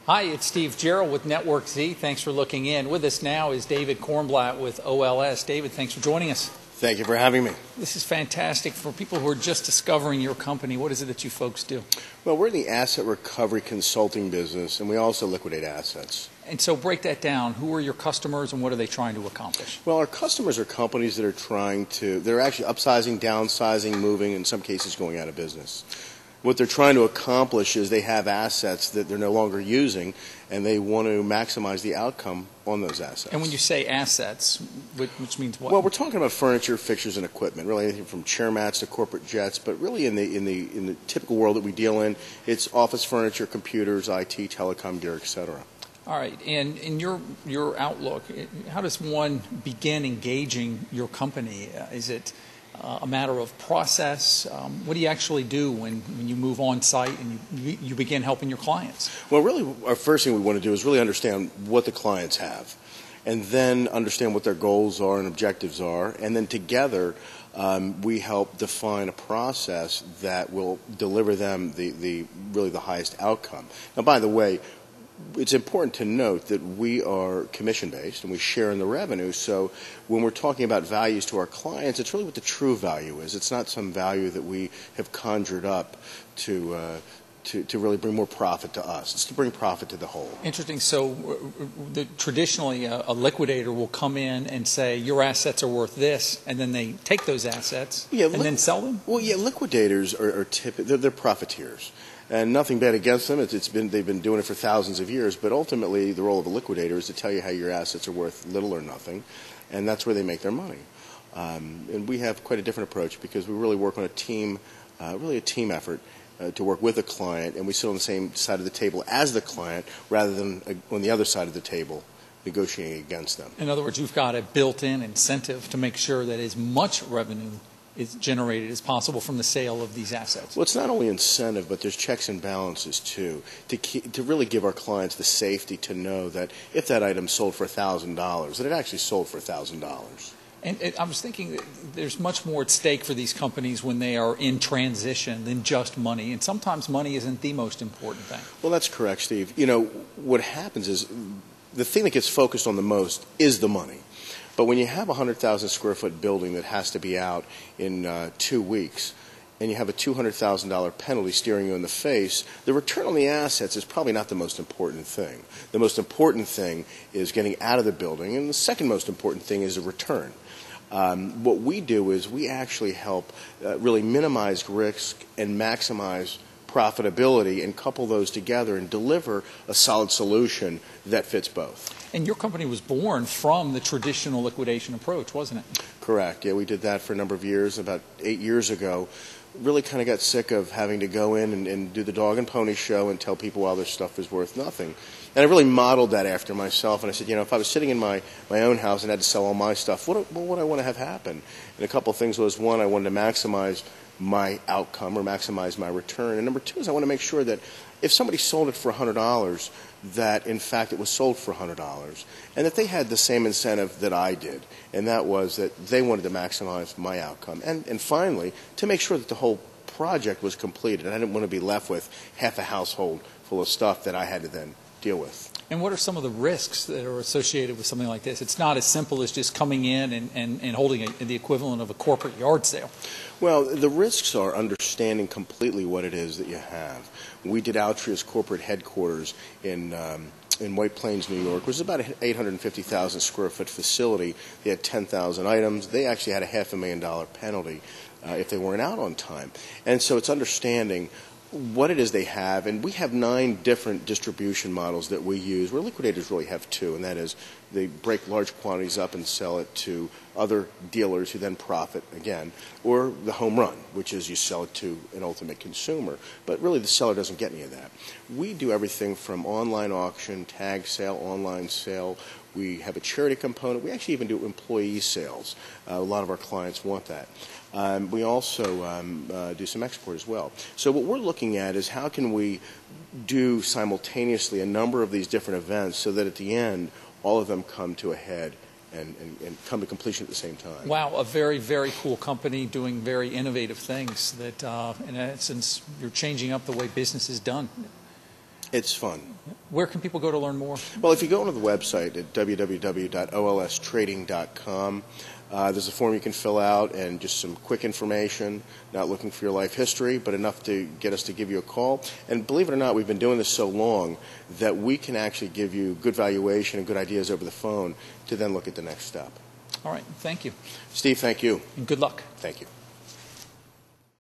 Hi, it's Steve Gerald with Network Z. Thanks for looking in. With us now is David Kornblatt with OLS. David, thanks for joining us. Thank you for having me. This is fantastic. For people who are just discovering your company, what is it that you folks do? Well, we're in the asset recovery consulting business, and we also liquidate assets. And so break that down. Who are your customers and what are they trying to accomplish? Well, our customers are companies that are they're actually upsizing, downsizing, moving, in some cases going out of business. What they're trying to accomplish is they have assets that they're no longer using, and they want to maximize the outcome on those assets. And when you say assets, which means what? Well, we're talking about furniture, fixtures, and equipment, really anything from chair mats to corporate jets, but really in the typical world that we deal in, it's office furniture, computers, IT, telecom gear, etc. All right. And in your outlook, how does one begin engaging your company? Is it a matter of process? What do you actually do when you move on site and you begin helping your clients? Well, really, our first thing we want to do is really understand what the clients have, and then understand what their goals are and objectives are, and then together we help define a process that will deliver them really the highest outcome. Now, by the way, it's important to note that we are commission-based and we share in the revenue, so when we're talking about values to our clients, it's really what the true value is. It's not some value that we have conjured up to really bring more profit to us. It's to bring profit to the whole. Interesting. So traditionally, a liquidator will come in and say, your assets are worth this, and then they take those assets and then sell them? Well, yeah, liquidators are they're profiteers. And nothing bad against them. They've been doing it for thousands of years. But ultimately, the role of a liquidator is to tell you how your assets are worth little or nothing, and that's where they make their money. And we have quite a different approach because we really work on a team effort to work with a client, and we sit on the same side of the table as the client rather than on the other side of the table negotiating against them. In other words, you've got a built-in incentive to make sure that as much revenue is generated as possible from the sale of these assets. Well, it's not only incentive, but there's checks and balances too, to really give our clients the safety to know that if that item sold for $1,000, that it actually sold for $1,000. And I was thinking that there's much more at stake for these companies when they are in transition than just money, and sometimes money isn't the most important thing. Well, that's correct, Steve. You know, what happens is the thing that gets focused on the most is the money. But when you have a 100,000 square foot building that has to be out in 2 weeks, and you have a $200,000 penalty staring you in the face, the return on the assets is probably not the most important thing. The most important thing is getting out of the building, and the second most important thing is a return. What we do is we actually help really minimize risk and maximize profitability and couple those together and deliver a solid solution that fits both. And your company was born from the traditional liquidation approach, wasn't it? Correct. Yeah, we did that for a number of years. About 8 years ago, really kind of got sick of having to go in and do the dog and pony show and tell people all their stuff is worth nothing. And I really modeled that after myself, and I said, you know, if I was sitting in my own house and had to sell all my stuff, what would I want to have happen? And a couple of things was, one, I wanted to maximize my outcome or maximize my return. And number two is I want to make sure that if somebody sold it for $100, that in fact it was sold for $100, and that they had the same incentive that I did, and that was that they wanted to maximize my outcome. And finally, to make sure that the whole project was completed. I didn't want to be left with half a household full of stuff that I had to then deal with. And what are some of the risks that are associated with something like this? It's not as simple as just coming in and holding the equivalent of a corporate yard sale. Well, the risks are understanding completely what it is that you have. We did Altria's corporate headquarters in White Plains, New York. It was about an 850,000 square foot facility. They had 10,000 items. They actually had a $500,000 penalty if they weren't out on time. And so it's understanding what it is they have, and we have 9 different distribution models that we use, where liquidators really have 2, and that is they break large quantities up and sell it to other dealers who then profit again, or the home run, which is you sell it to an ultimate consumer. But really the seller doesn't get any of that. We do everything from online auction, tag sale, online sale. We have a charity component. We actually even do employee sales. A lot of our clients want that. We also do some export as well. So what we're looking at is how can we do simultaneously a number of these different events so that at the end all of them come to a head and come to completion at the same time. Wow, a very, very cool company doing very innovative things that, in essence, you're changing up the way business is done. It's fun. Where can people go to learn more? Well, if you go onto the website at www.olstrading.com, there's a form you can fill out and just some quick information, not looking for your life history, but enough to get us to give you a call. And believe it or not, we've been doing this so long that we can actually give you good valuation and good ideas over the phone to then look at the next step. All right. Thank you. Steve, thank you. And good luck. Thank you.